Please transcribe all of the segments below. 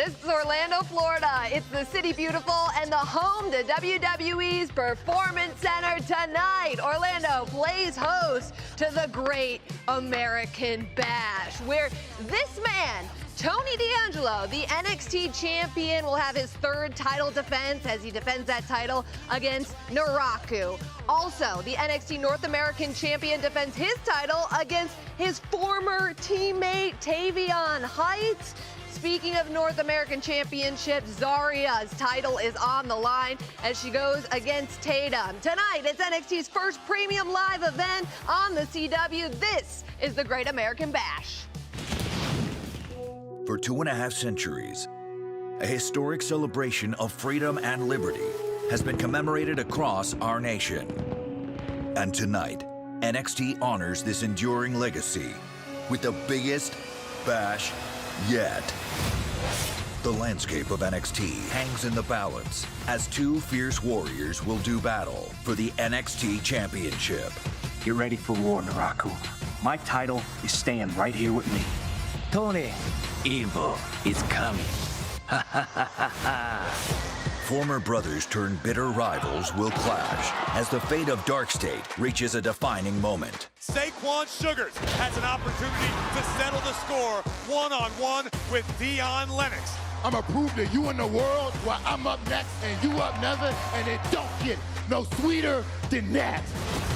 This is Orlando, Florida. It's the City Beautiful and the home to WWE's Performance Center tonight. Orlando plays host to the Great American Bash, where this man, Tony D'Angelo, the NXT champion, will have his third title defense as he defends that title against Naraku. Also, the NXT North American champion defends his title against his former teammate, Tavion Heights. Speaking of North American Championship, Zaria's title is on the line as she goes against Tatum. Tonight, it's NXT's first premium live event on the CW. This is the Great American Bash. For 2.5 centuries, a historic celebration of freedom and liberty has been commemorated across our nation. And tonight, NXT honors this enduring legacy with the biggest bash yet. The landscape of NXT hangs in the balance as two fierce warriors will do battle for the NXT Championship. Get ready for war, Naraku. My title is staying right here with me. Tony, evil is coming. Ha ha ha ha ha. Former brothers turned bitter rivals will clash as the fate of Dark State reaches a defining moment. Saquon Sugars has an opportunity to settle the score one-on-one with Dion Lennox. I'm gonna prove to you in the world where I'm up next and you up never, and it don't get no sweeter than that.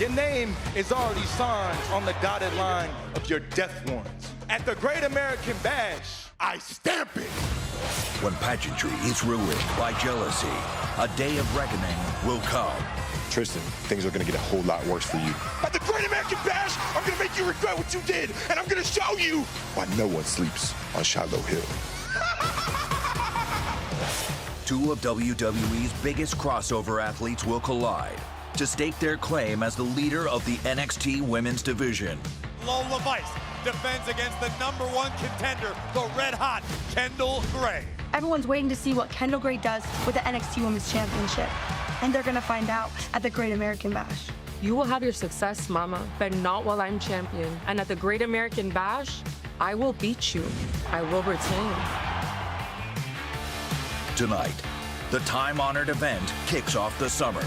Your name is already signed on the dotted line of your death warrants. At the Great American Bash, I stamp it. When pageantry is ruined by jealousy, a day of reckoning will come. Tristan, things are gonna get a whole lot worse for you. At the Great American Bash, I'm gonna make you regret what you did, and I'm gonna show you Why no one sleeps on Shiloh Hill. Two of WWE's biggest crossover athletes will collide to stake their claim as the leader of the NXT Women's Division. Lola Vice defends against the #1 contender, the red-hot Kendall Gray. Everyone's waiting to see what Kendall Gray does with the NXT Women's Championship, and they're gonna find out at the Great American Bash. You will have your success, Mama, but not while I'm champion. And at the Great American Bash, I will beat you. I will retain. Tonight, the time-honored event kicks off the summer.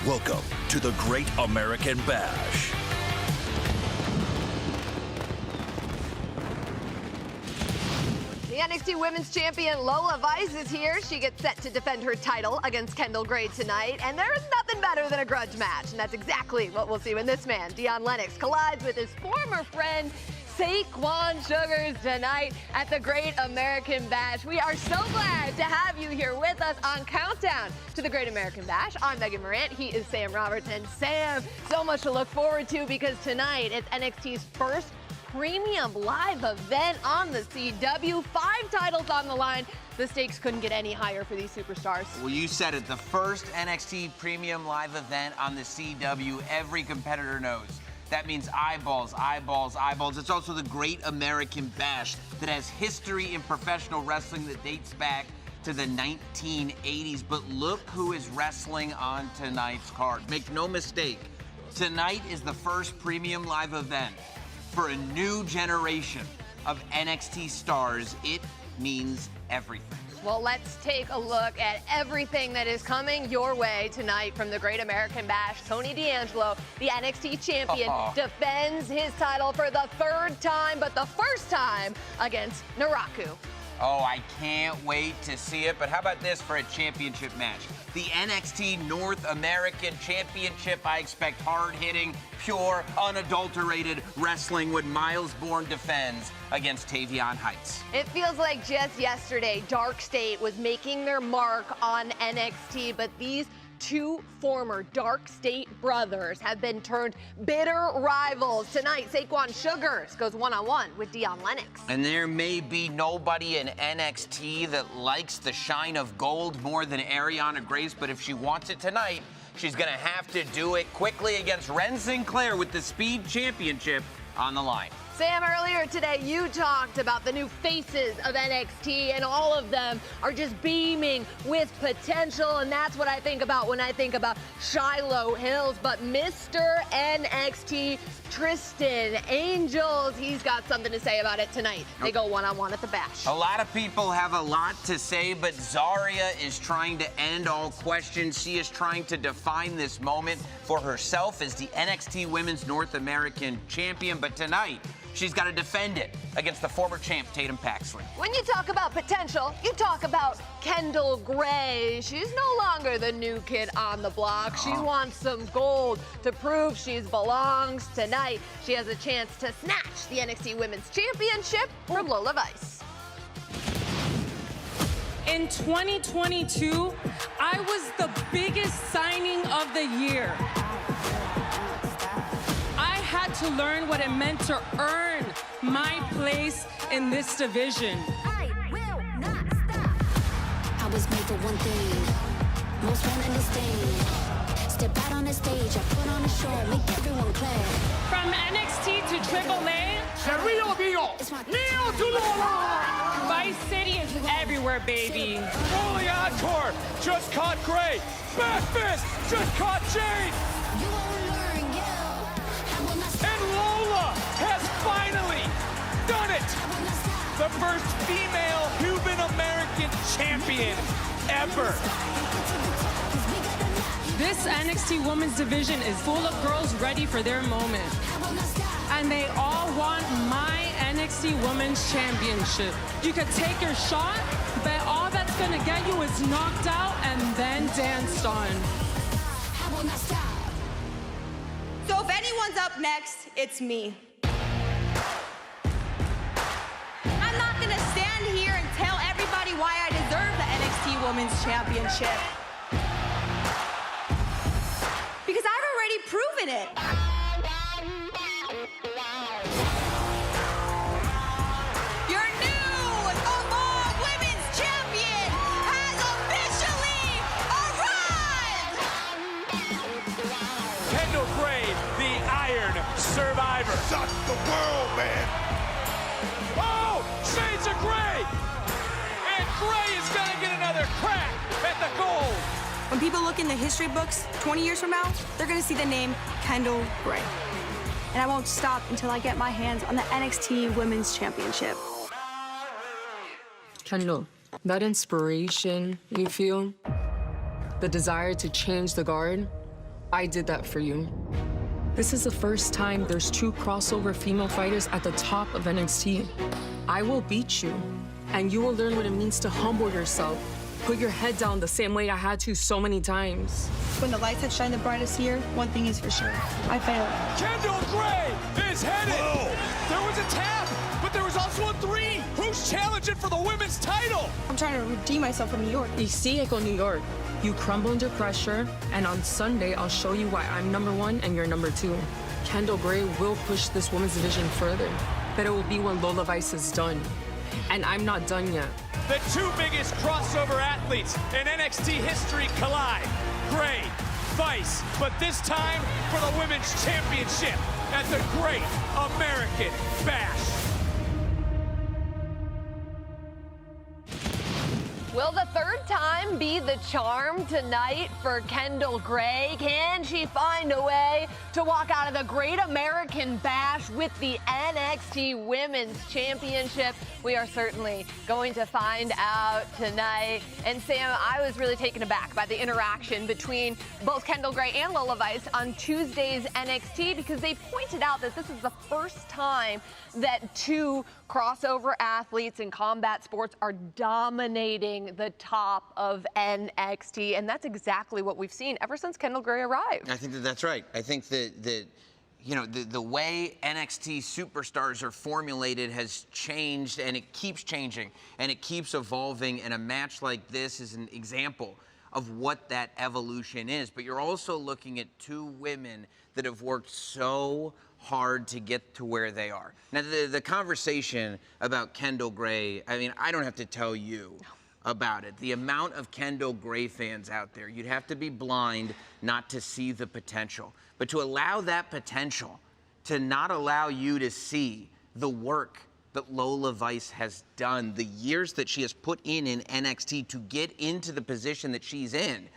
Welcome to the Great American Bash. The NXT Women's Champion Lola Vice is here. She gets set to defend her title against Kendall Gray tonight, and there is nothing better than a grudge match, and that's exactly what we'll see when this man, Dion Lennox, collides with his former friend, Saquon Sugars, tonight at the Great American Bash. We are so glad to have you here with us on Countdown to the Great American Bash. I'm Megan Morant. He is Sam Roberts. And Sam, so much to look forward to because tonight it's NXT's first premium live event on the CW. 5 titles on the line. The stakes couldn't get any higher for these superstars. Well, you said it. The first NXT premium live event on the CW. Every competitor knows. That means eyeballs, eyeballs, eyeballs. It's also the Great American Bash that has history in professional wrestling that dates back to the 1980s. But look who is wrestling on tonight's card. Make no mistake, tonight is the first premium live event for a new generation of NXT stars. It means everything. Well, let's take a look at everything that is coming your way tonight from the Great American Bash. Tony D'Angelo, the NXT champion, defends his title for the 3rd time, but the first time against Naraku. Oh, I can't wait to see it. But how about this for a championship match? The NXT North American Championship. I expect hard-hitting, pure, unadulterated wrestling when Miles Bourne defends against Tavion Heights. It feels like just yesterday, Dark State was making their mark on NXT, but these two former Dark State brothers have been turned bitter rivals. Tonight, Saquon Sugars goes one-on-one with Dion Lennox. And there may be nobody in NXT that likes the shine of gold more than Ariana Grace, but if she wants it tonight, she's gonna have to do it quickly against Ren Sinclair with the Speed Championship on the line. Sam, earlier today, you talked about the new faces of NXT, and all of them are just beaming with potential, and that's what I think about when I think about Shiloh Hills. But Mr. NXT Tristan Angels. He's got something to say about it tonight. They go one-on-one at the Bash. A lot of people have a lot to say, but Zarya is trying to end all questions. She is trying to define this moment for herself as the NXT Women's North American Champion, but tonight, she's got to defend it against the former champ, Tatum Paxley. When you talk about potential, you talk about Kendall Gray. She's no longer the new kid on the block. She wants some gold to prove she belongs. Tonight, she has a chance to snatch the NXT Women's Championship from Lola Vice. In 2022, I was the biggest signing of the year. I had to learn what it meant to earn my place in this division. I will not stop. I was made for one thing. Most won't understand. Step out on the stage, I put on a show, make everyone clap. From NXT to AAA, It's my Vice City is everywhere, baby. Foley Encore just caught Gray. Back fist just caught Jade. You won't learn, yeah. I will not stop. And Lola has finally done it. I will not stop. The first female Cuban American champion ever. This NXT Women's Division is full of girls ready for their moment. I will not stop. And they all want my NXT Women's Championship. You could take your shot, but all that's gonna get you is knocked out and then danced on. I will not stop. So if anyone's up next, it's me. I'm not gonna stand here and tell everybody why I deserve the NXT Women's Championship. Because I've already proven it. Your new Evolve Women's Champion has officially arrived! Kendall Gray, the Iron Survivor. Shock the world, man. Oh, Shades of Gray. And Gray is gonna get another crack at the gold. When people look in the history books 20 years from now, they're gonna see the name Kendall Gray. And I won't stop until I get my hands on the NXT Women's Championship. Kendall, that inspiration you feel, the desire to change the guard, I did that for you. This is the first time there's two crossover female fighters at the top of NXT. I will beat you, and you will learn what it means to humble yourself. Put your head down the same way I had to so many times. When the lights had shined the brightest here, one thing is for sure, I failed. Kendall Gray is headed. Whoa. There was a tap, but there was also a 3. Who's challenging for the women's title? I'm trying to redeem myself from New York. Y sí, Echo New York. You crumble under pressure, and on Sunday, I'll show you why I'm #1 and you're #2. Kendall Gray will push this women's division further, but it will be when Lola Vice is done. And I'm not done yet. The two biggest crossover athletes in NXT history collide. Gray, Vice, but this time for the Women's Championship at the Great American Bash. Will the third time be the charm tonight for Kendall Gray? Can she find a way to walk out of the Great American Bash with the NXT Women's Championship? We are certainly going to find out tonight. And Sam, I was really taken aback by the interaction between both Kendall Gray and Lola Vice on Tuesday's NXT because they pointed out that this is the first time that two crossover athletes in combat sports are dominating the top of NXT, and that's exactly what we've seen ever since Kendall Gray arrived. I think that's right. I think that you know, the way NXT superstars are formulated has changed, and it keeps changing, and it keeps evolving, and a match like this is an example of what that evolution is. But you're also looking at two women that have worked so hard to get to where they are. Now, the conversation about Kendall Gray, I mean, I don't have to tell you about it. The amount of Kendall Gray fans out there, you'd have to be blind not to see the potential. But to allow that potential to not allow you to see the work that Lola Vice has done, the years that she has put in NXT to get into the position that she's in,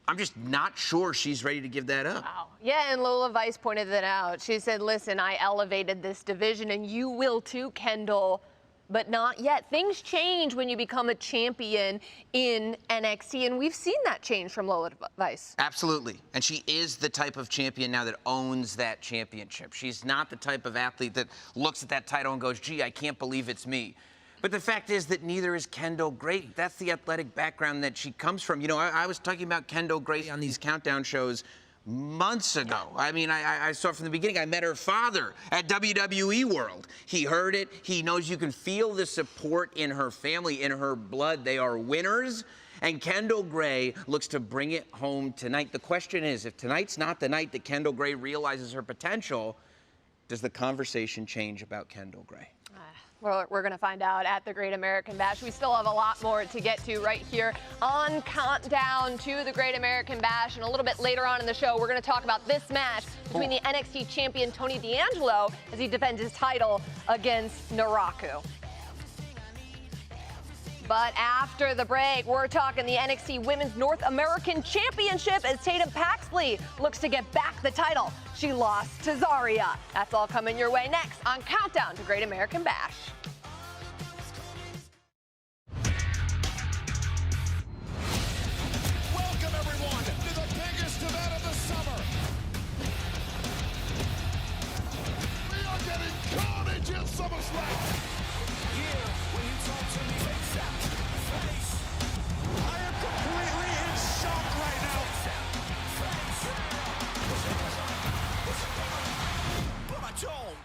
I'm just not sure she's ready to give that up. Wow. Yeah, and Lola Vice pointed that out. She said, listen, I elevated this division, and you will too, Kendall, but not yet. Things change when you become a champion in NXT, and we've seen that change from Lola Vice. Absolutely. And she is the type of champion now that owns that championship. She's not the type of athlete that looks at that title and goes, gee, I can't believe it's me. But the fact is that neither is Kendall Gray. That's the athletic background that she comes from. You know, I was talking about Kendall Gray on these countdown shows months ago. I mean, I saw from the beginning. I met her father at WWE World. He heard it. He knows you can feel the support in her family, in her blood. They are winners. And Kendall Gray looks to bring it home tonight. The question is, if tonight's not the night that Kendall Gray realizes her potential, does the conversation change about Kendall Gray? We're going to find out at the Great American Bash. We still have a lot more to get to right here on Countdown to the Great American Bash. And a little bit later on in the show, we're going to talk about this match between the NXT champion Tony D'Angelo as he defends his title against Naraku. But after the break, we're talking the NXT Women's North American Championship as Tatum Paxley looks to get back the title. She lost to Zarya. That's all coming your way next on Countdown to Great American Bash. Welcome, everyone, to the biggest event of the summer. We are getting carnage in SummerSlam. Yeah, when you talk to me, face. I am completely in shock right now. Put my tone.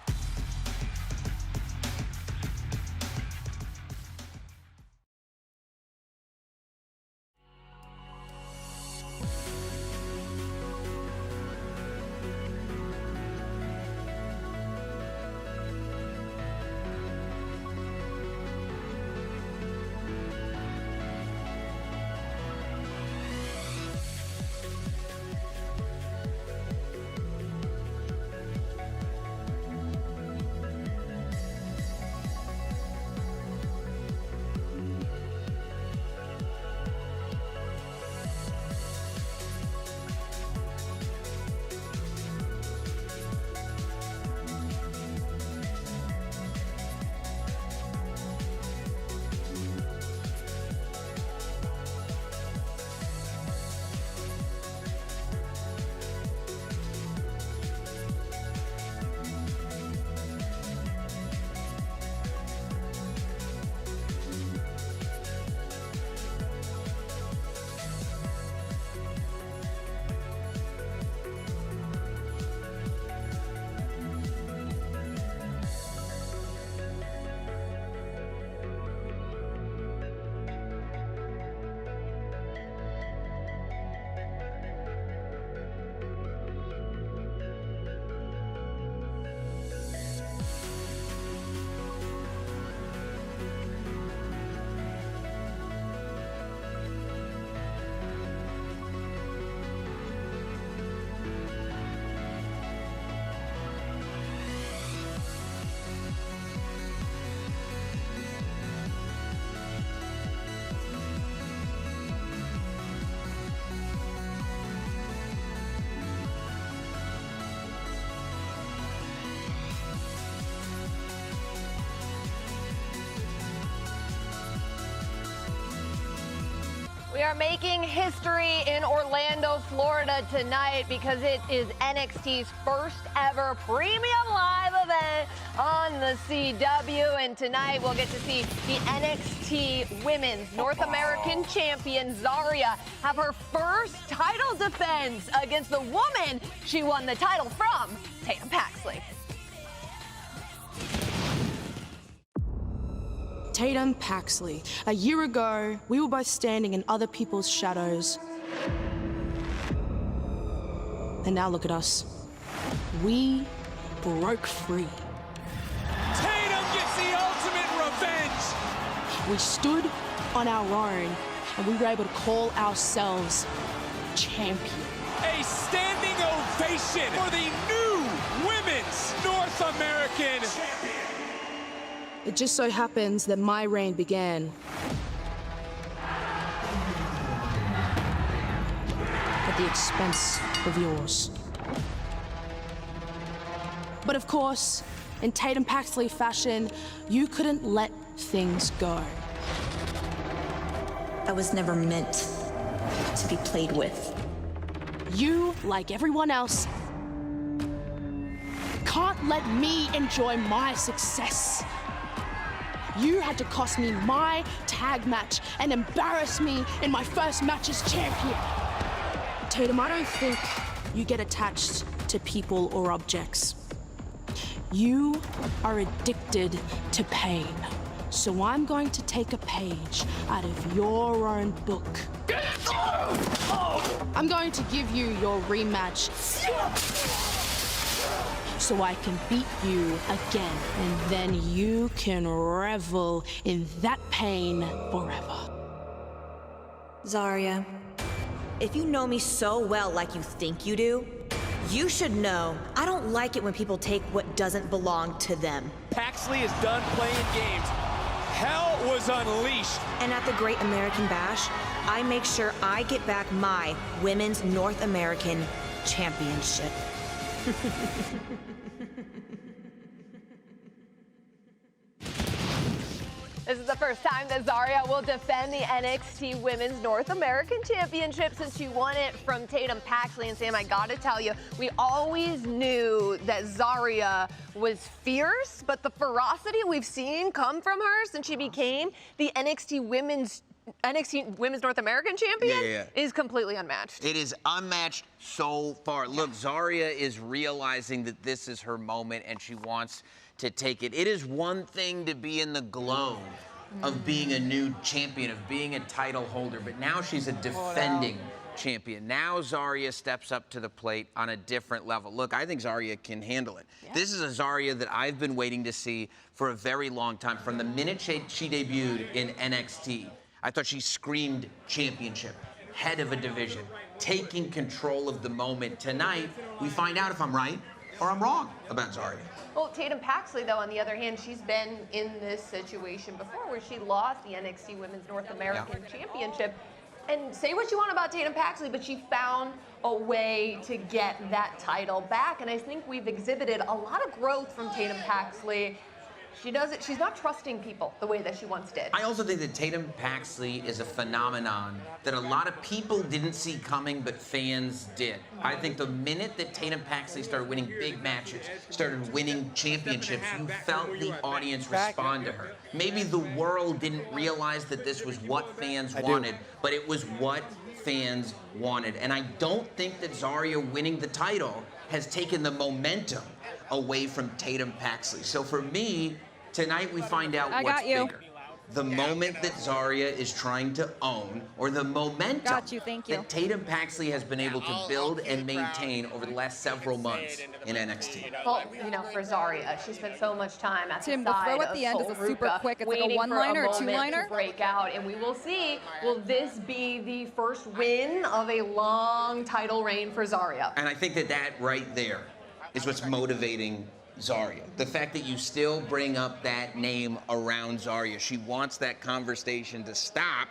We are making history in Orlando, Florida tonight because it is NXT's first ever premium live event on the CW. And tonight we'll get to see the NXT Women's North American Champion Zarya have her first title defense against the woman she won the title from, Tatum Paxley. Tatum Paxley. A year ago, we were both standing in other people's shadows. And now look at us. We broke free. Tatum gets the ultimate revenge. We stood on our own, and we were able to call ourselves champion. A standing ovation for the new Women's North American Champion. It just so happens that my reign began at the expense of yours. But of course, in Tatum Paxley fashion, you couldn't let things go. I was never meant to be played with. You, like everyone else, can't let me enjoy my success. You had to cost me my tag match and embarrass me in my first match as champion. Tatum, I don't think you get attached to people or objects. You are addicted to pain. So I'm going to take a page out of your own book. I'm going to give you your rematch so I can beat you again, and then you can revel in that pain forever. Zarya, if you know me so well like you think you do, you should know I don't like it when people take what doesn't belong to them. Paxley is done playing games. Hell was unleashed. And at the Great American Bash, I make sure I get back my Women's North American Championship. This is the first time that Zarya will defend the NXT Women's North American Championship since she won it from Tatum Paxley. And Sam, I gotta tell you, we always knew that Zarya was fierce, but the ferocity we've seen come from her since she became the NXT Women's North American Champion is completely unmatched. It is unmatched so far. Look, Zarya is realizing that this is her moment and she wants to take it. It is one thing to be in the glow of being a new champion, of being a title holder, but now she's a defending champion. Now Zarya steps up to the plate on a different level. Look, I think Zarya can handle it. Yeah. This is a Zarya that I've been waiting to see for a very long time. From the minute she debuted in NXT, I thought she screamed championship, head of a division, taking control of the moment. Tonight, we find out if I'm right or I'm wrong about Zarya. Well, Tatum Paxley, though, on the other hand, she's been in this situation before where she lost the NXT Women's North American Championship. And say what you want about Tatum Paxley, but she found a way to get that title back. And I think we've exhibited a lot of growth from Tatum Paxley. She's not trusting people the way that she once did. I also think that Tatum Paxley is a phenomenon that a lot of people didn't see coming, but fans did. I think the minute that Tatum Paxley started winning big matches, started winning championships, you felt the audience respond to her. Maybe the world didn't realize that this was what fans wanted, but it was what fans wanted. And I don't think that Zarya winning the title has taken the momentum away from Tatum Paxley. So for me, tonight we find out what's bigger. The moment that Zarya is trying to own, or the momentum that Tatum Paxley has been able to build and maintain over the last several months in NXT. Well, you know, for Zarya, she spent so much time at the side the throw at the end is a super quick, it's like a one-liner or two-liner. Break out, and we will see, will this be the first win of a long title reign for Zarya? And I think that right there is what's motivating Zarya. The fact that you still bring up that name around Zarya. She wants that conversation to stop,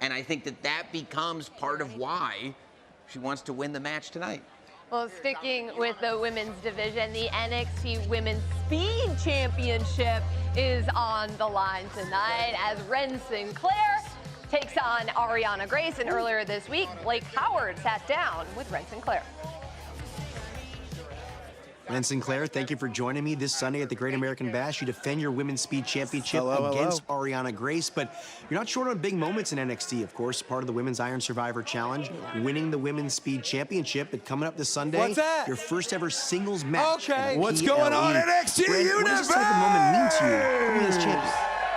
and I think that becomes part of why she wants to win the match tonight. Well, sticking with the women's division, the NXT Women's Speed Championship is on the line tonight as Ren Sinclair takes on Ariana Grace, and earlier this week, Blake Howard sat down with Ren Sinclair. Ren Sinclair, thank you for joining me this Sunday at the Great American Bash. You defend your Women's Speed Championship against Ariana Grace, but you're not short on big moments in NXT, of course. Part of the Women's Iron Survivor Challenge, winning the Women's Speed Championship. But coming up this Sunday, what's that? Your first ever singles match. Okay, what's going on in NXT Universe? What does this type of moment mean to you? Women's champion.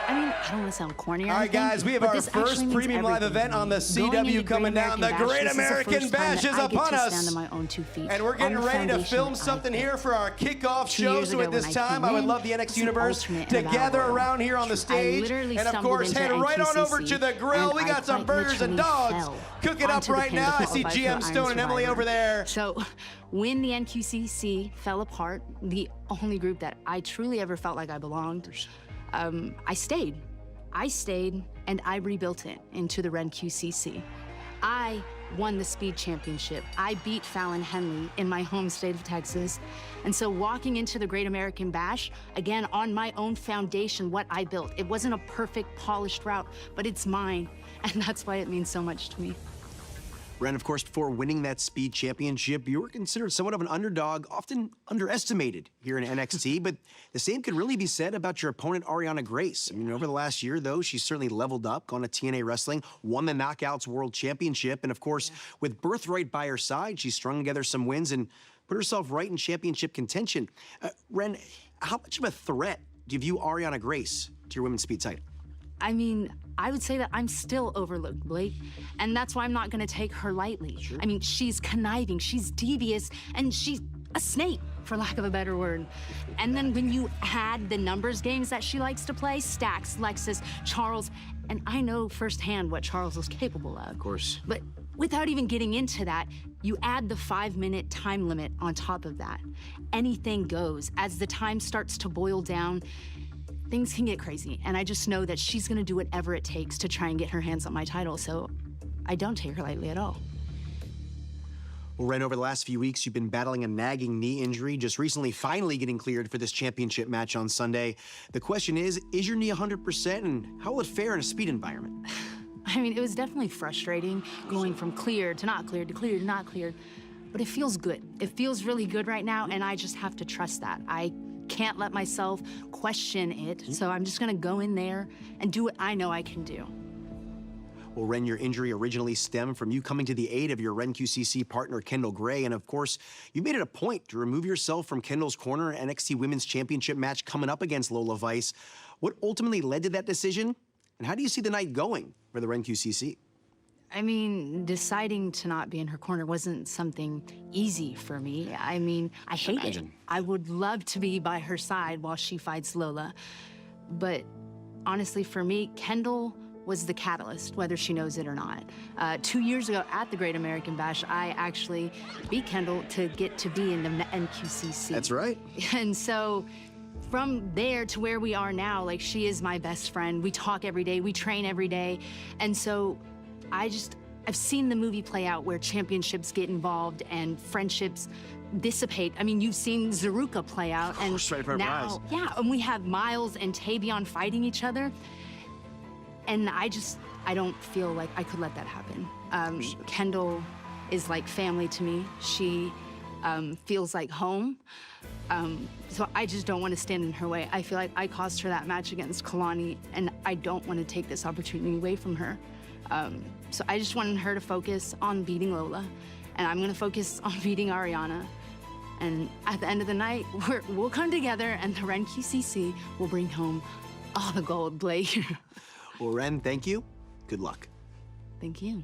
I mean, I don't want to sound corny or anything. All right, guys, we have our first premium live event on the CW coming down. The Great American Bash is upon us. And we're getting ready to film something here for our kickoff show. So at this time, I would love the NXT Universe to gather around here on the stage. And of course, head right on over to the grill. We got some burgers and dogs cooking up right now. I see GM Stone and Emily over there. So when the NQCC fell apart, the only group that I truly ever felt like I belonged, I stayed, and I rebuilt it into the Ren QCC. I won the speed championship. I beat Fallon Henley in my home state of Texas. And so walking into the Great American Bash, again, on my own foundation, what I built, it wasn't a perfect, polished route, but it's mine. And that's why it means so much to me. Ren, of course, before winning that speed championship, you were considered somewhat of an underdog, often underestimated here in NXT, but the same could really be said about your opponent, Ariana Grace. I mean, over the last year, though, she's certainly leveled up, gone to TNA Wrestling, won the Knockouts World Championship, and of course, with Birthright by her side, she's strung together some wins and put herself right in championship contention. Ren, how much of a threat do you view Ariana Grace to your women's speed title? I mean, I would say that I'm still overlooked, Blake, and that's why I'm not gonna take her lightly. Sure. I mean, she's conniving, she's devious, and she's a snake, for lack of a better word. And then when you add the numbers games that she likes to play, Stax, Lexus, Charles, and I know firsthand what Charles is capable of. Of course. But without even getting into that, you add the 5-minute time limit on top of that. Anything goes. As the time starts to boil down, things can get crazy, and I just know that she's gonna do whatever it takes to try and get her hands on my title, so I don't take her lightly at all. Well, Ren, over the last few weeks, you've been battling a nagging knee injury, just recently finally getting cleared for this championship match on Sunday. The question is your knee 100%, and how will it fare in a speed environment? I mean, it was definitely frustrating going from cleared to not cleared to cleared to not cleared, but it feels good. It feels really good right now, and I just have to trust that. I can't let myself question it, so I'm just gonna go in there and do what I know I can do. Well, Ren, your injury originally stemmed from you coming to the aid of your Ren QCC partner, Kendall Gray, and of course, you made it a point to remove yourself from Kendall's corner NXT Women's Championship match coming up against Lola Vice. What ultimately led to that decision, and how do you see the night going for the Ren QCC? I mean, deciding to not be in her corner wasn't something easy for me. I mean, I hate it. I would love to be by her side while she fights Lola. But honestly, for me, Kendall was the catalyst, whether she knows it or not. 2 years ago at the Great American Bash, I actually beat Kendall to get to be in the NQCC. That's right. And so from there to where we are now, like, she is my best friend. We talk every day, we train every day. And so I've seen the movie play out where championships get involved and friendships dissipate. I mean, you've seen Zaruka play out, and now, yeah, and we have Miles and Tavion fighting each other, and I don't feel like I could let that happen. Kendall is like family to me. She feels like home. So I just don't want to stand in her way. I feel like I caused her that match against Kalani, and I don't want to take this opportunity away from her. So I just wanted her to focus on beating Lola, and I'm gonna focus on beating Ariana. And at the end of the night, we'll come together, and the Ren QCC will bring home all the gold, Blake. Well, Ren, thank you. Good luck. Thank you.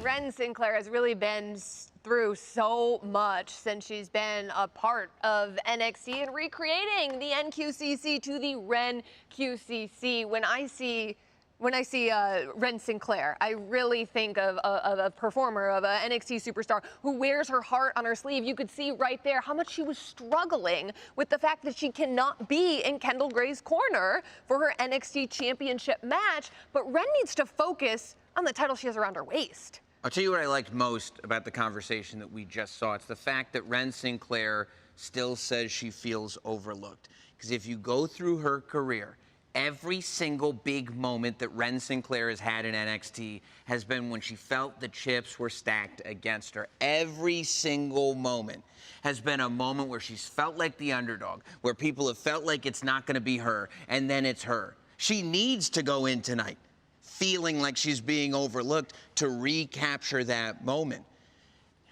Ren Sinclair has really been through so much since she's been a part of NXT and recreating the NQCC to the Ren QCC. When I see Ren Sinclair, I really think of a performer, of an NXT superstar who wears her heart on her sleeve. You could see right there how much she was struggling with the fact that she cannot be in Kendall Gray's corner for her NXT championship match. But Ren needs to focus on the title she has around her waist. I'll tell you what I liked most about the conversation that we just saw. It's the fact that Ren Sinclair still says she feels overlooked. Because if you go through her career, every single big moment that Ren Sinclair has had in NXT has been when she felt the chips were stacked against her. Every single moment has been a moment where she's felt like the underdog, where people have felt like it's not going to be her, and then it's her. She needs to go in tonight feeling like she's being overlooked to recapture that moment.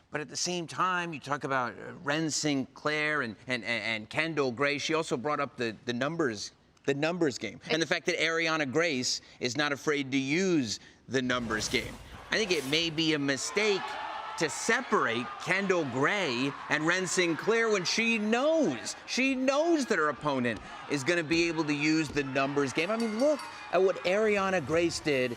But at the same time, you talk about Ren Sinclair and Kendall Gray. She also brought up the numbers game, and the fact that Ariana Grace is not afraid to use the numbers game. I think it may be a mistake to separate Kendall Gray and Ren Sinclair when she knows that her opponent is going to be able to use the numbers game. I mean, look at what Ariana Grace did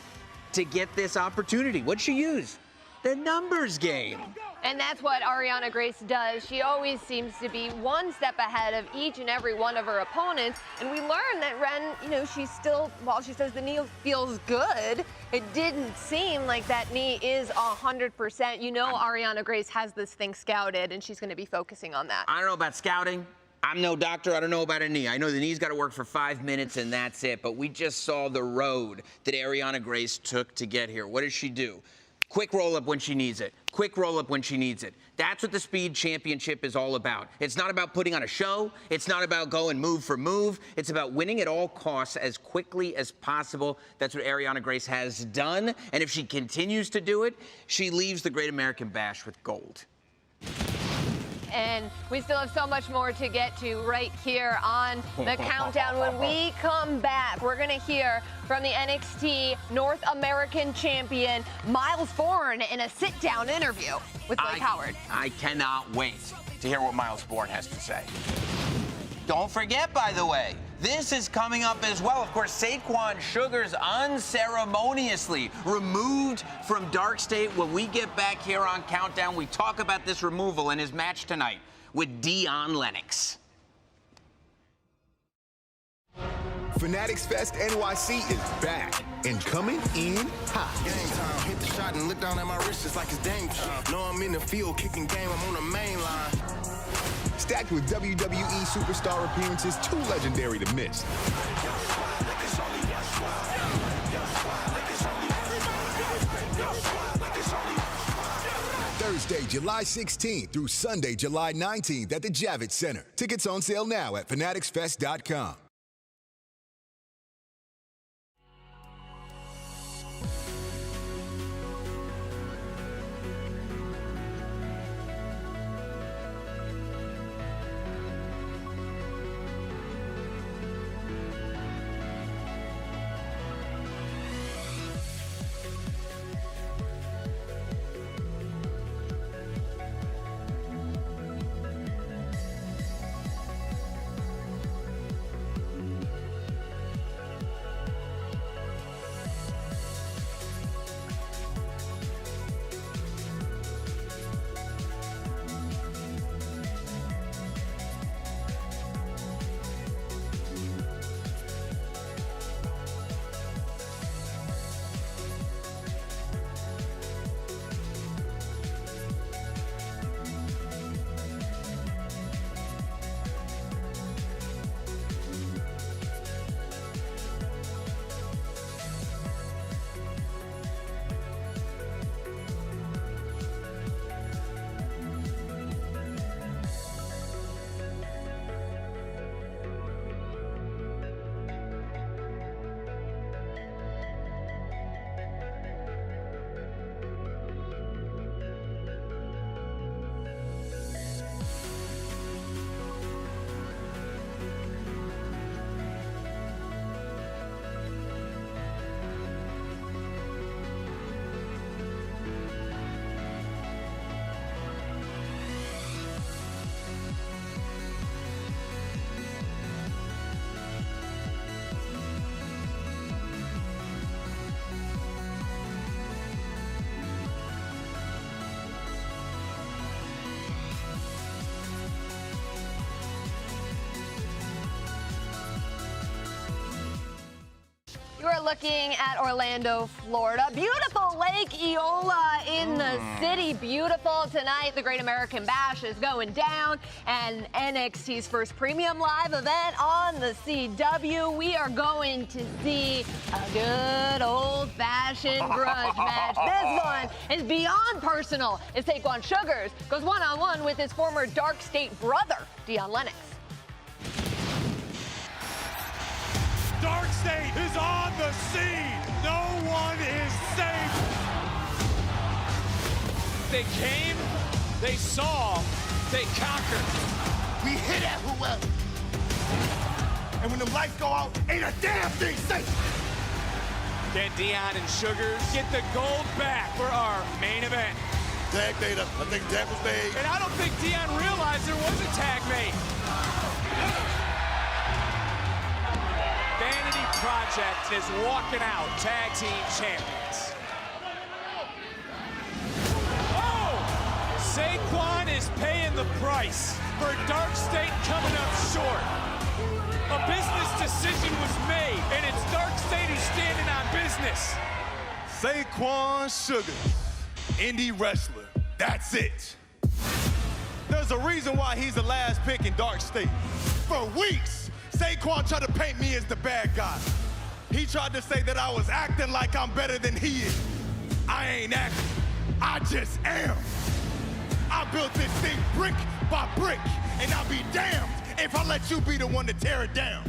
to get this opportunity. What'd she use? The numbers game. And that's what Ariana Grace does. She always seems to be one step ahead of each and every one of her opponents. And we learned that Ren, you know, she's still, while she says the knee feels good, it didn't seem like that knee is 100%. You know, Ariana Grace has this thing scouted, and she's going to be focusing on that. I don't know about scouting. I'm no doctor. I don't know about a knee. I know the knee's got to work for 5 minutes, and that's it. But we just saw the road that Ariana Grace took to get here. What does she do? Quick roll-up when she needs it. Quick roll-up when she needs it. That's what the Speed Championship is all about. It's not about putting on a show. It's not about going move for move. It's about winning at all costs as quickly as possible. That's what Ariana Grace has done. And if she continues to do it, she leaves the Great American Bash with gold. And we still have so much more to get to right here on the countdown. When we come back, we're going to hear from the NXT North American champion, Miles Bourne, in a sit-down interview with Blake Howard. I cannot wait to hear what Miles Bourne has to say. Don't forget, by the way, this is coming up as well. Of course, Saquon Sugars unceremoniously removed from Dark State. When we get back here on Countdown, we talk about this removal and his match tonight with Dion Lennox. Fanatics Fest NYC is back and coming in hot. Game time, hit the shot and look down at my wrist just like it's game time. Know I'm in the field kicking game, I'm on the main line. Stacked with WWE superstar appearances too legendary to miss. Thursday, July 16th through Sunday, July 19th at the Javits Center. Tickets on sale now at fanaticsfest.com. You are looking at Orlando, Florida. Beautiful Lake Eola in the city. Beautiful tonight. The Great American Bash is going down, and NXT's first premium live event on the CW. We are going to see a good old-fashioned grudge match. This one is beyond personal as Saquon Sugars goes one-on-one with his former Dark State brother, Dion Lennox. Dark State is on the scene. No one is safe. They came, they saw, they conquered. We hit at whoever. And when the lights go out, ain't a damn thing safe. Can Dion and Sugars get the gold back for our main event? Tag made up. I think tag was made. And I don't think Dion realized there was a tag made. Vanity Project is walking out tag team champions. Oh! Saquon is paying the price for Dark State coming up short. A business decision was made, and it's Dark State who's standing on business. Saquon Sugar, indie wrestler. That's it. There's a reason why he's the last pick in Dark State. For weeks, Saquon tried to paint me as the bad guy. He tried to say that I was acting like I'm better than he is. I ain't acting, I just am. I built this thing brick by brick, and I'll be damned if I let you be the one to tear it down.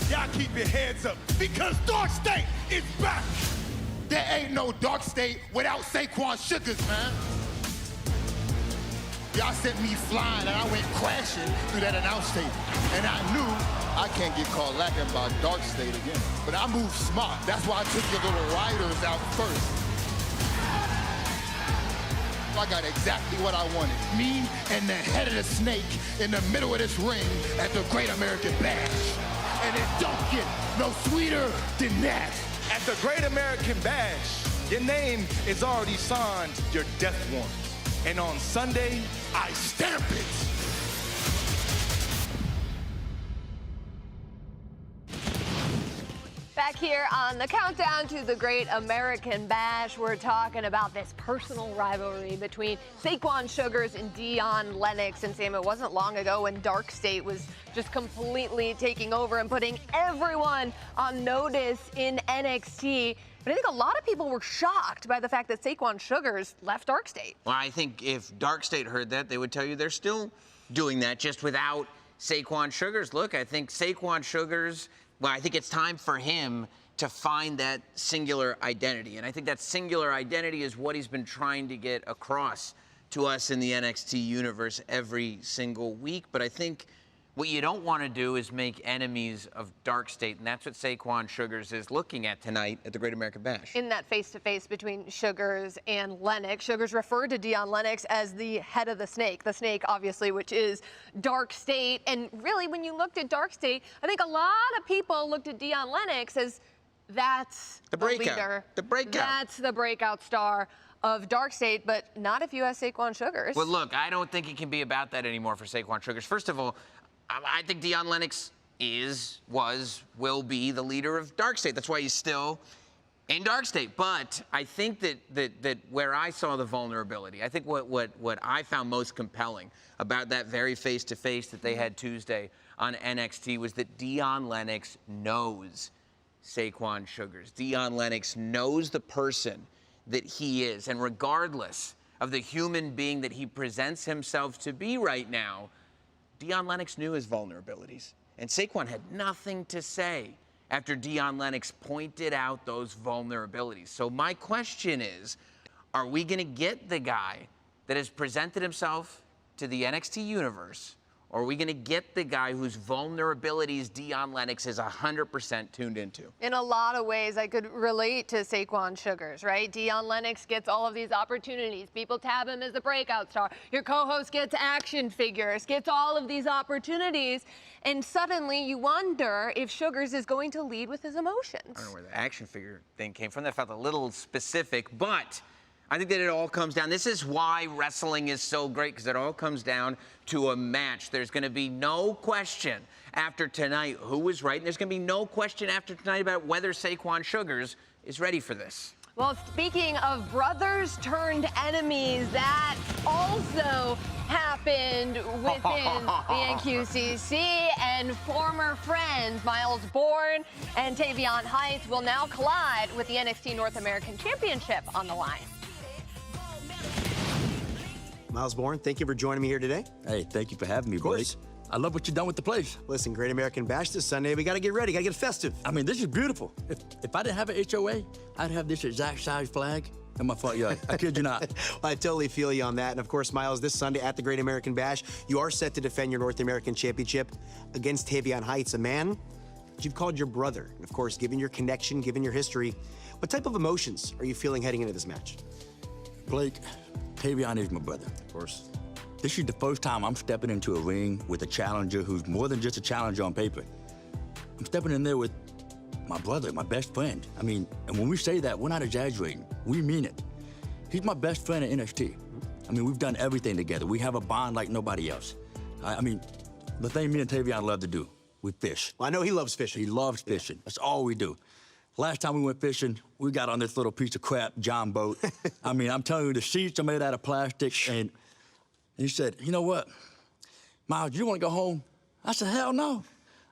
Y'all keep your heads up, because Dark State is back. There ain't no Dark State without Saquon Sugars, man. Y'all sent me flying and I went crashing through that announce table. And I knew I can't get caught lacking by Dark State again. But I moved smart. That's why I took your little riders out first. I got exactly what I wanted. Me and the head of the snake in the middle of this ring at the Great American Bash. And it don't get no sweeter than that. At the Great American Bash, your name is already signed your death warrant. And on Sunday, I stamp it. Back here on the countdown to the Great American Bash, we're talking about this personal rivalry between Saquon Sugars and Dion Lennox. And Sam, it wasn't long ago when Dark State was just completely taking over and putting everyone on notice in NXT. But I think a lot of people were shocked by the fact that Saquon Sugars left Dark State. Well, I think if Dark State heard that, they would tell you they're still doing that, just without Saquon Sugars. Look, I think Saquon Sugars, well, I think it's time for him to find that singular identity. And I think that singular identity is what he's been trying to get across to us in the NXT universe every single week. But I think what you don't want to do is make enemies of Dark State, and that's what Saquon Sugars is looking at tonight at the Great American Bash. In that face-to-face between Sugars and Lennox, Sugars referred to Dion Lennox as the head of the snake, obviously, which is Dark State. And really, when you looked at Dark State, I think a lot of people looked at Dion Lennox as that's the leader. The breakout. That's the breakout star of Dark State, but not if you ask Saquon Sugars. Well, look, I don't think it can be about that anymore for Saquon Sugars. First of all, I think Dion Lennox will be the leader of Dark State. That's why he's still in Dark State. But I think that where I saw the vulnerability, I think what I found most compelling about that very face-to-face that they had Tuesday on NXT was that Dion Lennox knows Saquon Sugars. Dion Lennox knows the person that he is. And regardless of the human being that he presents himself to be right now, Dion Lennox knew his vulnerabilities, and Saquon had nothing to say after Dion Lennox pointed out those vulnerabilities. So my question is, are we going to get the guy that has presented himself to the NXT universe, or are we going to get the guy whose vulnerabilities Dion Lennox is 100% tuned into? In a lot of ways, I could relate to Saquon Sugars, right? Dion Lennox gets all of these opportunities. People tab him as the breakout star. Your co-host gets action figures, gets all of these opportunities. And suddenly you wonder if Sugars is going to lead with his emotions. I don't know where the action figure thing came from. That felt a little specific, but I think that it all comes down. This is why wrestling is so great, because it all comes down to a match. There's going to be no question after tonight who was right, and there's going to be no question after tonight about whether Saquon Sugars is ready for this. Well, speaking of brothers turned enemies, that also happened within the NQCC, and former friends Miles Bourne and Tavion Heights will now collide with the NXT North American Championship on the line. Miles Bourne, thank you for joining me here today. Hey, thank you for having me, Blake. I love what you've done with the place. Listen, Great American Bash this Sunday. We got to get ready. Got to get festive. I mean, this is beautiful. If I didn't have an HOA, I'd have this exact size flag in my front yard. I kid you not. Well, I totally feel you on that. And of course, Miles, this Sunday at the Great American Bash, you are set to defend your North American Championship against Tavion Heights, a man that you've called your brother. And of course, given your connection, given your history, what type of emotions are you feeling heading into this match? Blake, Tavion is my brother. Of course. This is the first time I'm stepping into a ring with a challenger who's more than just a challenger on paper. I'm stepping in there with my brother, my best friend. I mean, and when we say that, we're not exaggerating. We mean it. He's my best friend at NXT. I mean, we've done everything together. We have a bond like nobody else. I mean, the thing me and Tavion love to do, we fish. Well, I know he loves fishing. He loves fishing. That's all we do. Last time we went fishing, we got on this little piece of crap John boat. I mean, I'm telling you, the sheets are made out of plastic. And he said, you know what, Miles, you want to go home? I said, hell no.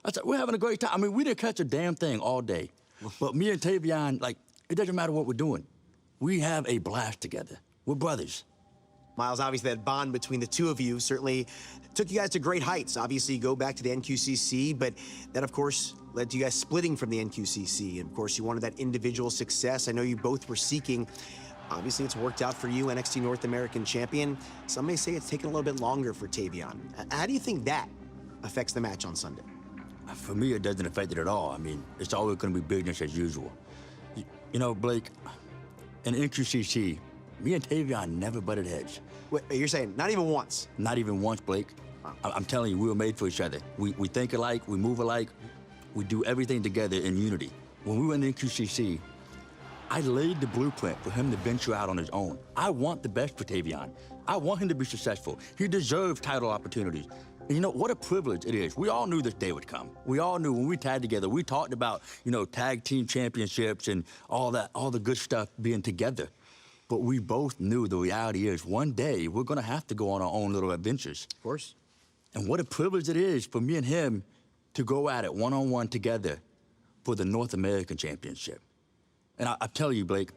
I said, we're having a great time. I mean, we didn't catch a damn thing all day. But me and Tavion, like, it doesn't matter what we're doing. We have a blast together. We're brothers. Miles, obviously that bond between the two of you certainly took you guys to great heights. Obviously, you go back to the NQCC, but that, of course, led to you guys splitting from the NQCC. And, of course, you wanted that individual success. I know you both were seeking. Obviously, it's worked out for you, NXT North American Champion. Some may say it's taken a little bit longer for Tavion. How do you think that affects the match on Sunday? For me, it doesn't affect it at all. I mean, it's always going to be business as usual. You know, Blake, in NQCC, me and Tavion never butted heads. Wait, you're saying not even once? Not even once, Blake. I'm telling you, we were made for each other. We think alike, we move alike, we do everything together in unity. When we went in NQCC, I laid the blueprint for him to venture out on his own. I want the best for Tavion. I want him to be successful. He deserves title opportunities. And you know, what a privilege it is. We all knew this day would come. We all knew when we tagged together, we talked about, you know, tag team championships and all that, all the good stuff being together. But we both knew the reality is one day we're gonna have to go on our own little adventures. Of course. And what a privilege it is for me and him to go at it one-on-one together for the North American Championship. And I tell you, Blake,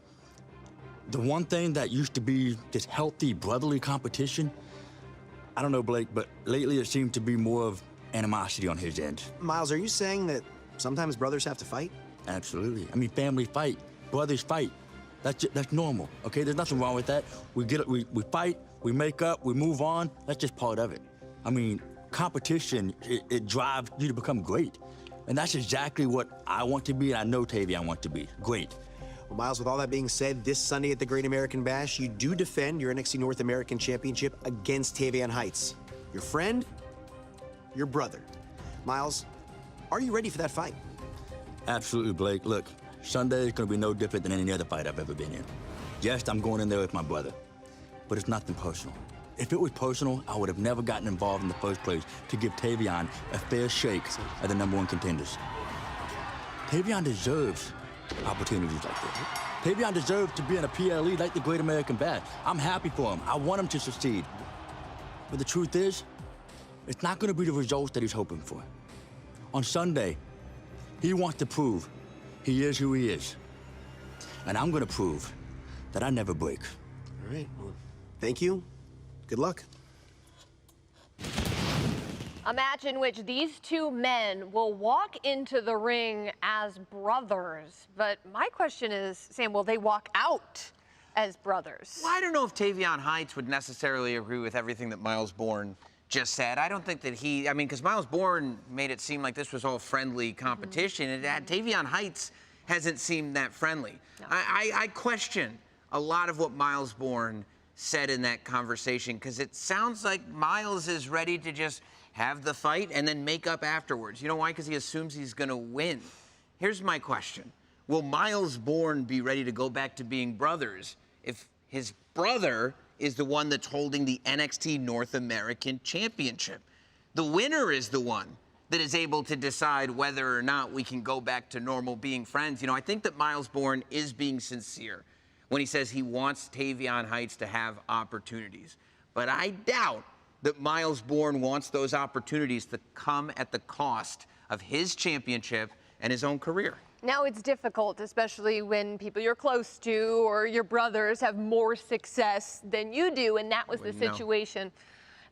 the one thing that used to be this healthy, brotherly competition, I don't know, Blake, but lately it seemed to be more of animosity on his end. Miles, are you saying that sometimes brothers have to fight? Absolutely. I mean, family fight, brothers fight. That's normal, okay? There's nothing wrong with that. We fight, we make up, we move on. That's just part of it. I mean, competition, it drives you to become great. And that's exactly what I want to be, and I know Tavion wants to be. Great. Well, Miles, with all that being said, this Sunday at the Great American Bash, you do defend your NXT North American Championship against Tavion Heights. Your friend, your brother. Miles, are you ready for that fight? Absolutely, Blake. Look, Sunday is going to be no different than any other fight I've ever been in. Yes, I'm going in there with my brother, but it's nothing personal. If it was personal, I would have never gotten involved in the first place to give Tavion a fair shake at the #1 contenders. Tavion deserves opportunities like this. Tavion deserves to be in a PLE like the Great American Bash. I'm happy for him. I want him to succeed. But the truth is, it's not going to be the results that he's hoping for. On Sunday, he wants to prove he is who he is. And I'm going to prove that I never break. All right. Well, thank you. Good luck. A match in which these two men will walk into the ring as brothers. But my question is, Sam, will they walk out as brothers? Well, I don't know if Tavion Heights would necessarily agree with everything that Miles Bourne just said. I don't think that because Miles Bourne made it seem like this was all friendly competition, and Tavion Heights hasn't seemed that friendly. No. I question a lot of what Miles Bourne said in that conversation, because it sounds like Miles is ready to just have the fight and then make up afterwards. You know why? Because he assumes he's going to win. Here's my question. Will Miles Bourne be ready to go back to being brothers if his brother is the one that's holding the NXT North American Championship? The winner is the one that is able to decide whether or not we can go back to normal being friends. You know, I think that Miles Bourne is being sincere when he says he wants Tavion Heights to have opportunities. But I doubt that Miles Bourne wants those opportunities to come at the cost of his championship and his own career. Now, it's difficult, especially when people you're close to or your brothers have more success than you do, and that was the situation.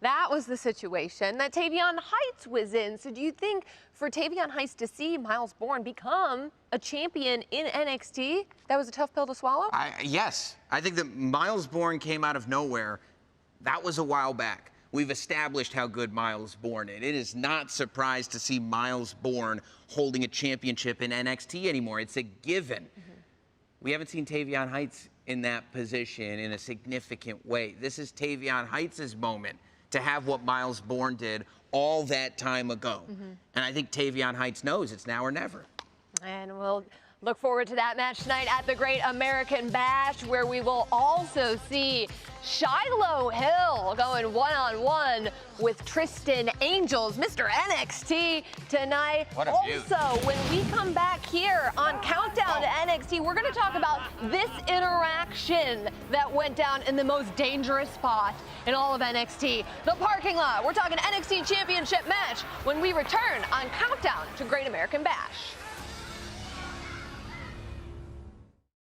That was the situation that Tavion Heights was in. So do you think for Tavion Heights to see Miles Bourne become a champion in NXT, that was a tough pill to swallow? Yes. I think that Miles Bourne came out of nowhere. That was a while back. We've established how good Miles Bourne is. It is not surprised to see Miles Bourne holding a championship in NXT anymore. It's a given. We haven't seen Tavion Heights in that position in a significant way. This is Tavion Heights' moment to have what Miles Bourne did all that time ago. And I think Tavion Heights knows it's now or never. And we'll Look forward to that match tonight at the Great American Bash, where we will also see Shiloh Hill going one-on-one with Tristan Angels, Mr. NXT tonight. What a view. Also, when we come back here on Countdown to NXT, we're going to talk about this interaction that went down in the most dangerous spot in all of NXT, the parking lot. We're talking NXT Championship match when we return on Countdown to Great American Bash.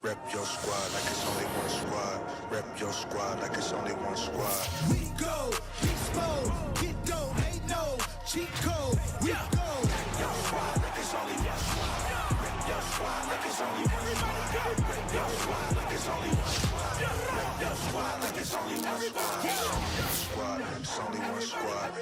Rep your squad like it's only one squad. Rep your squad like it's only one squad. We go, beast mode, get dough, ain't no cheat code. We go. Rep your squad like it's only one squad. Rep your squad like it's only one squad. Rep your squad like it's only one squad. Rep your squad like it's only one squad. It's only one squad.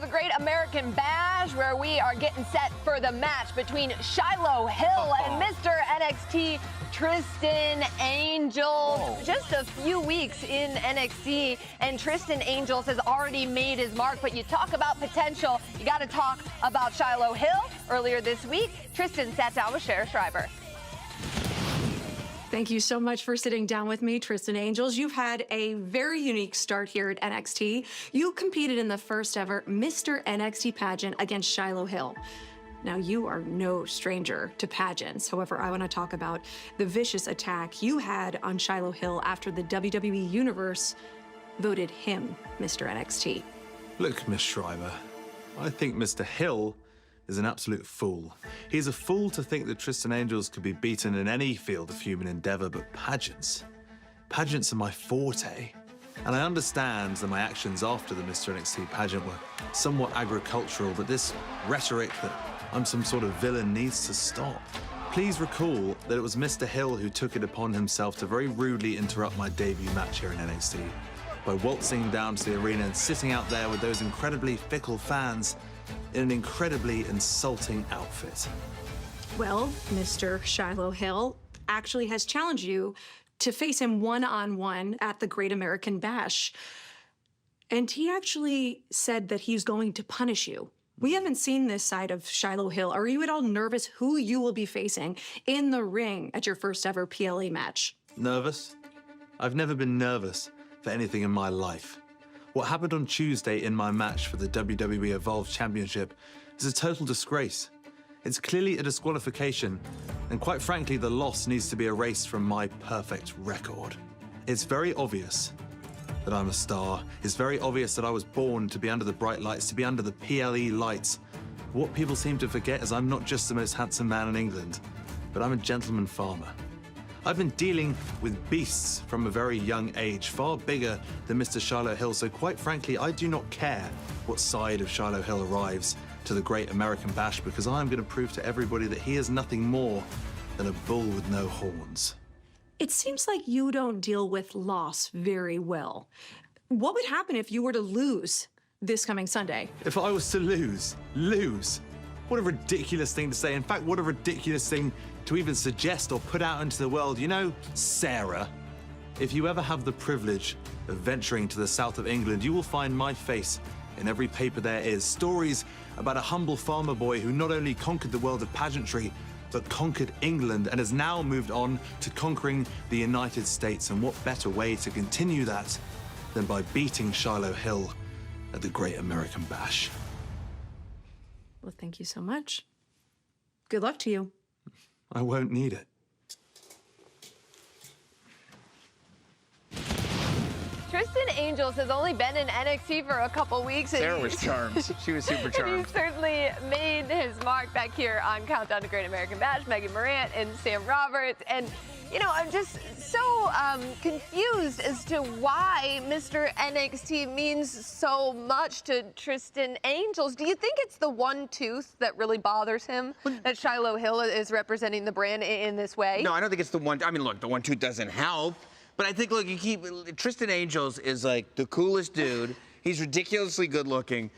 The Great American Bash, where we are getting set for the match between Shiloh Hill and Mr. NXT Tristan Angels. Whoa. Just a few weeks in NXT, and Tristan Angels has already made his mark. But you talk about potential, you got to talk about Shiloh Hill. Earlier this week, Tristan sat down with Cher Schreiber. Thank you so much for sitting down with me, Tristan Angels. You've had a very unique start here at NXT. You competed in the first ever Mr. NXT pageant against Shiloh Hill. Now, you are no stranger to pageants. However, I want to talk about the vicious attack you had on Shiloh Hill after the WWE Universe voted him Mr. NXT. Look, Miss Schreiber, I think Mr. Hill is an absolute fool. He's a fool to think that Tristan Angels could be beaten in any field of human endeavor, but pageants. Pageants are my forte. And I understand that my actions after the Mr. NXT pageant were somewhat agricultural, but this rhetoric that I'm some sort of villain needs to stop. Please recall that it was Mr. Hill who took it upon himself to very rudely interrupt my debut match here in NXT by waltzing down to the arena and sitting out there with those incredibly fickle fans in an incredibly insulting outfit. Well, Mr. Shiloh Hill actually has challenged you to face him one-on-one at the Great American Bash. And he actually said that he's going to punish you. We haven't seen this side of Shiloh Hill. Are you at all nervous who you will be facing in the ring at your first ever PLE match? Nervous? I've never been nervous for anything in my life. What happened on Tuesday in my match for the WWE Evolve Championship is a total disgrace. It's clearly a disqualification, and quite frankly, the loss needs to be erased from my perfect record. It's very obvious that I'm a star. It's very obvious that I was born to be under the bright lights, to be under the PLE lights. What people seem to forget is I'm not just the most handsome man in England, but I'm a gentleman farmer. I've been dealing with beasts from a very young age, far bigger than Mr. Shiloh Hill, so quite frankly, I do not care what side of Shiloh Hill arrives to the Great American Bash, because I'm going to prove to everybody that he is nothing more than a bull with no horns. It seems like you don't deal with loss very well. What would happen if you were to lose this coming Sunday? If I was to lose? What a ridiculous thing to say. In fact, what a ridiculous thing to even suggest or put out into the world. You know, Sarah, if you ever have the privilege of venturing to the south of England, you will find my face in every paper there is. Stories about a humble farmer boy who not only conquered the world of pageantry, but conquered England and has now moved on to conquering the United States. And what better way to continue that than by beating Shiloh Hill at the Great American Bash? Well, thank you so much. Good luck to you. I won't need it. Tristan Angels has only been in NXT for a couple weeks. Sarah was charmed. She was super charmed. He certainly made his mark back here on Countdown to Great American Bash. Megan Morant and Sam Roberts. And, you know, I'm just so confused as to why Mr. NXT means so much to Tristan Angels. Do you think it's the one tooth that really bothers him, that Shiloh Hill is representing the brand in this way? No, I don't think it's the one. I mean, look, the one tooth doesn't help. But I think, look, Tristan Angels is like the coolest dude. He's ridiculously good looking,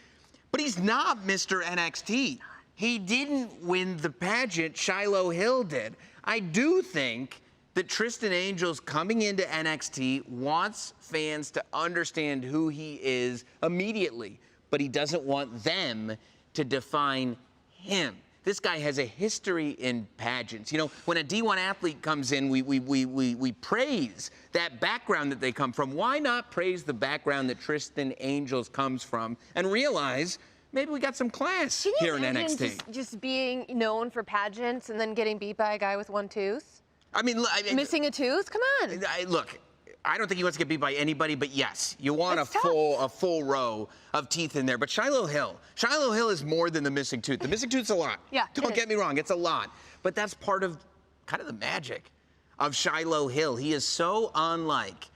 but he's not Mr. NXT. He didn't win the pageant. Shiloh Hill did. I do think that Tristan Angels coming into NXT wants fans to understand who he is immediately, but he doesn't want them to define him. This guy has a history in pageants. You know, when a D1 athlete comes in, we praise that background that they come from. Why not praise the background that Tristan Angels comes from and realize maybe we got some class here in NXT? Just being known for pageants and then getting beat by a guy with one tooth? I mean, missing a tooth? Come on. Look, I don't think he wants to get beat by anybody, but yes, you want a full row of teeth in there. But Shiloh Hill is more than the missing tooth. The missing tooth's a lot. Yeah. Don't get me wrong, it's a lot. But that's part of kind of the magic of Shiloh Hill. He is so unlike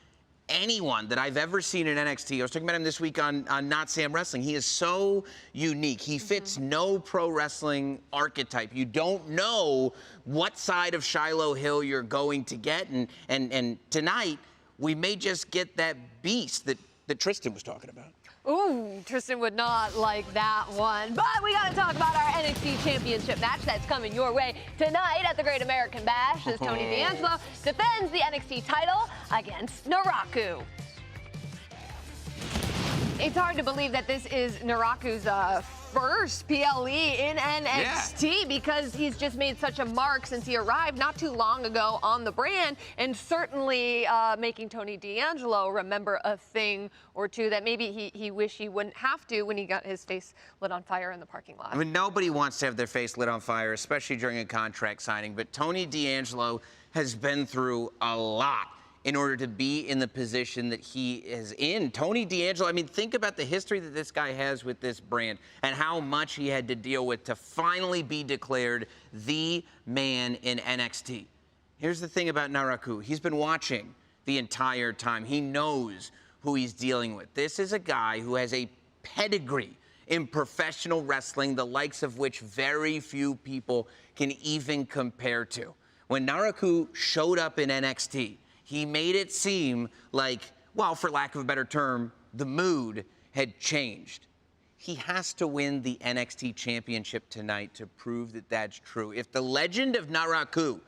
anyone that I've ever seen in NXT. I was talking about him this week on Not Sam Wrestling. He is so unique. He fits no pro wrestling archetype. You don't know what side of Shiloh Hill you're going to get. And tonight, we may just get that beast that Tristan was talking about. Ooh, Tristan would not like that one. But we got to talk about our NXT Championship match that's coming your way tonight at the Great American Bash as Tony D'Angelo defends the NXT title against Naraku. It's hard to believe that this is Naraku's first PLE in NXT because he's just made such a mark since he arrived not too long ago on the brand, and certainly making Tony D'Angelo remember a thing or two that maybe he wished he wouldn't have to when he got his face lit on fire in the parking lot. I mean, nobody wants to have their face lit on fire, especially during a contract signing, but Tony D'Angelo has been through a lot in order to be in the position that he is in. Tony D'Angelo, I mean, think about the history that this guy has with this brand and how much he had to deal with to finally be declared the man in NXT. Here's the thing about Naraku. He's been watching the entire time. He knows who he's dealing with. This is a guy who has a pedigree in professional wrestling, the likes of which very few people can even compare to. When Naraku showed up in NXT, he made it seem like, well, for lack of a better term, the mood had changed. He has to win the NXT Championship tonight to prove that that's true. If the legend of Naraku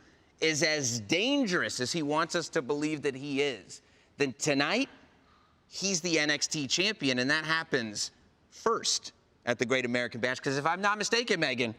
is as dangerous as he wants us to believe that he is, then tonight, he's the NXT Champion, and that happens first at the Great American Bash. Because if I'm not mistaken, Megan,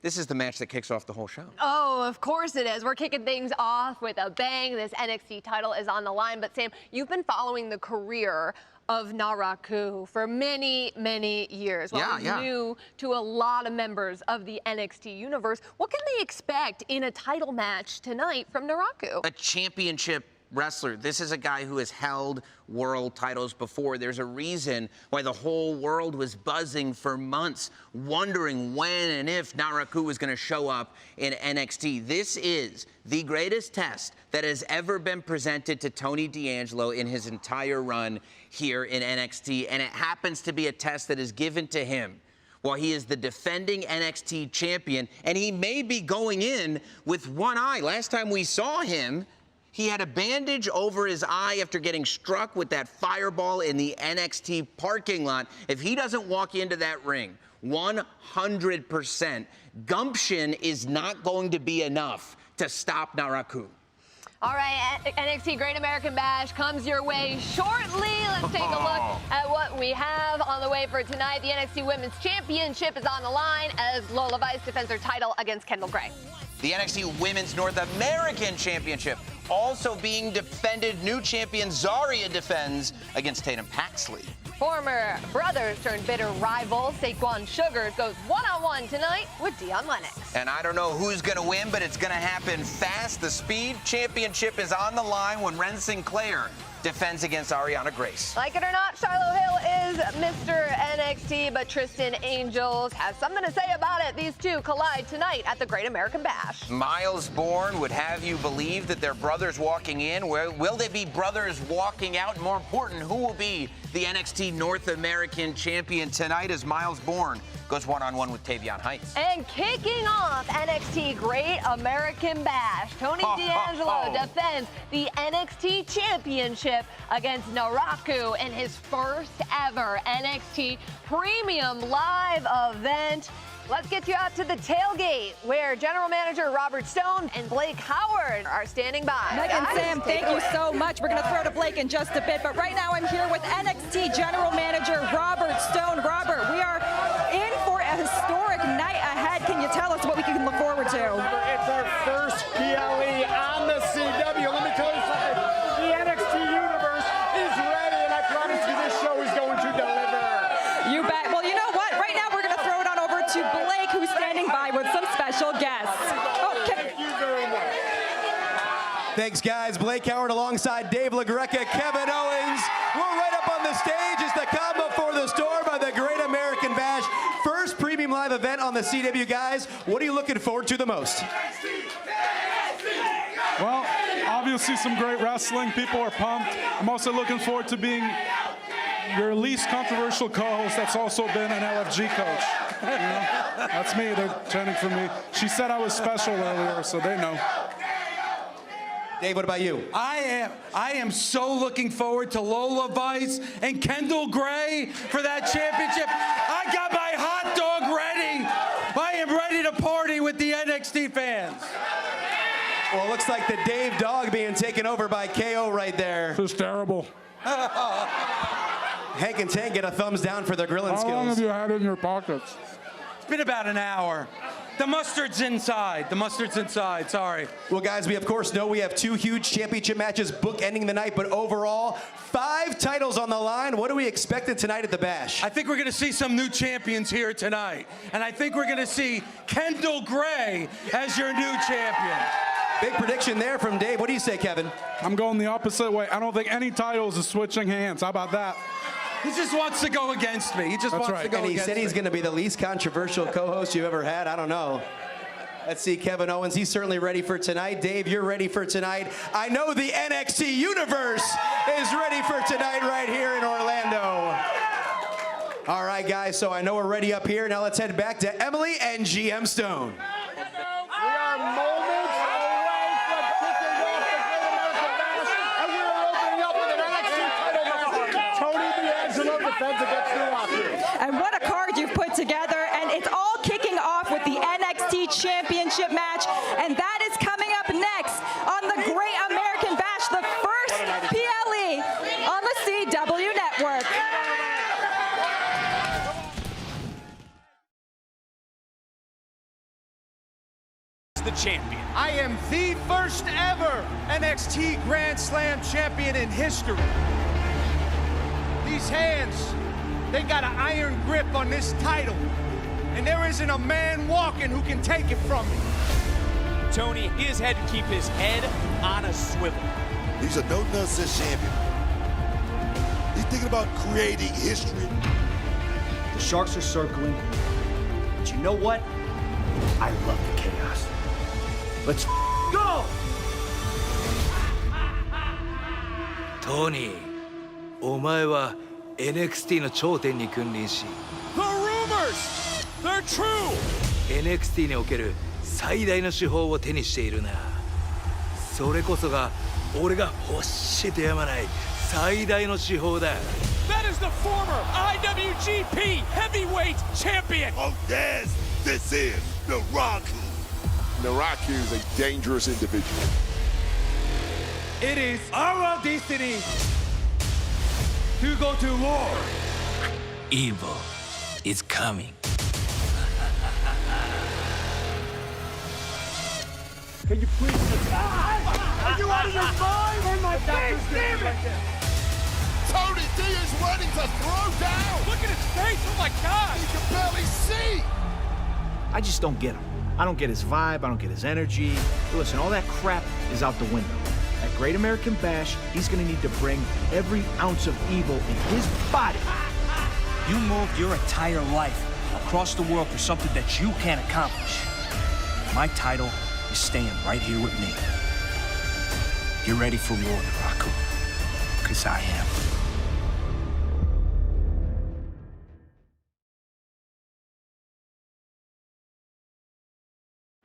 this is the match that kicks off the whole show. Oh, of course it is. We're kicking things off with a bang. This NXT title is on the line. But Sam, you've been following the career of Naraku for many, many years. Well, he's new to a lot of members of the NXT universe. What can they expect in a title match tonight from Naraku? A championship wrestler. This is a guy who has held world titles before. There's a reason why the whole world was buzzing for months, wondering when and if Naraku was going to show up in NXT. This is the greatest test that has ever been presented to Tony D'Angelo in his entire run here in NXT, and it happens to be a test that is given to him while he is the defending NXT champion, and he may be going in with one eye. Last time we saw him, he had a bandage over his eye after getting struck with that fireball in the NXT parking lot. If he doesn't walk into that ring 100%, gumption is not going to be enough to stop Naraku. All right, NXT Great American Bash comes your way shortly. Let's take a look at what we have on the way for tonight. The NXT Women's Championship is on the line as Lola Vice defends her title against Kendall Gray. The NXT Women's North American Championship also being defended. New champion Zarya defends against Tatum Paxley. Former brothers turned bitter rival Saquon Sugars goes one-on-one tonight with Dion Lennox. And I don't know who's going to win, but it's going to happen fast. The Speed Championship is on the line when Ren Sinclair defends against Ariana Grace. Like it or not, Shiloh Hill is Mr. NXT, but Tristan Angels has something to say about it. These two collide tonight at the Great American Bash. Miles Bourne would have you believe that they're brothers walking in. Will they be brothers walking out? And more important, who will be the NXT North American champion tonight as Miles Bourne goes one-on-one with Tavion Heights. And kicking off NXT Great American Bash, Tony D'Angelo defends the NXT Championship against Naraku in his first ever NXT Premium Live event. Let's get you out to the tailgate where General Manager Robert Stone and Blake Howard are standing by. Meg and Sam, thank you so much. We're going to throw to Blake in just a bit, but right now I'm here with NXT General Manager Robert Stone. Robert, we are in for a historic night ahead. Can you tell us what we can look forward to? It's our first PLE on the CW. Let me tell you something. The NXT universe is ready, and I promise you this show is going to deliver. You bet. Well, you know what? Right now we're going to throw it on over to Blake, who's standing by with some special guests. Thank you very much. Thanks, guys. Blake Howard alongside Dave LaGreca, Kevin Owens. We're right up on the stage. It's the calm before the storm of the Great American Bash. First premium live event on the CW, guys. What are you looking forward to the most? Well, obviously some great wrestling. People are pumped. I'm also looking forward to being your least controversial co-host that's also been an LFG coach. You know, that's me. They're chanting for me. She said I was special earlier, so they know. Dave, what about you? I am so looking forward to Lola Vice and Kendall Gray for that championship. I got my hot dog ready. I am ready to party with the NXT fans. Well, it looks like the Dave dog being taken over by KO right there. This is terrible. Hank and Tank get a thumbs down for their grilling skills. How long have you had it in your pockets? It's been about an hour. The mustard's inside. The mustard's inside. Sorry. Well, guys, we of course know we have two huge championship matches bookending the night, but overall, 5 titles on the line. What are we expecting tonight at the Bash? I think we're going to see some new champions here tonight. And I think we're going to see Kendall Gray as your new champion. Big prediction there from Dave. What do you say, Kevin? I'm going the opposite way. I don't think any titles is switching hands. How about that? He just wants to go against me. He just wants to go against me. And he said he's going to be the least controversial co-host you've ever had. I don't know. Let's see Kevin Owens. He's certainly ready for tonight. Dave, you're ready for tonight. I know the NXT universe is ready for tonight right here in Orlando. All right, guys, so I know we're ready up here. Now let's head back to Emily and GM Stone. We are moments away from kicking off the Great American Bash, and we are opening up with an NXT title match. Tony D'Angelo defends against Naraku. And what a card you've put together, and it's all kicking off with the NXT Championship match, and that is coming up next on the Great American Bash, the first PLE on the CW Network. The champion. I am the first ever NXT Grand Slam champion in history. These hands, they got an iron grip on this title, and there isn't a man walking who can take it from me. Tony, he has had to keep his head on a swivel. He's a no-nonsense champion. He's thinking about creating history. The Sharks are circling. But you know what? I love the chaos. Let's go! Tony, お前は NXT の頂点に君臨し The rumors! They're true! NXT における最大の手法を手にしているな。それこそが俺が欲してやまない最大の手法だ。That is the former IWGP Heavyweight Champion! Oh, yes! This is Naraku. Naraku is a dangerous individual. It is our destiny to go to war. Evil is coming. Can you please Are you out of your mind? On my face, damn it! Tony D is ready to throw down. Look at his face, oh my God! He can barely see. I just don't get him. I don't get his vibe. I don't get his energy. Listen, all that crap is out the window. At Great American Bash, he's gonna need to bring every ounce of evil in his body. You moved your entire life across the world for something that you can't accomplish. My title is staying right here with me. You're ready for war, Naraku, 'cause I am.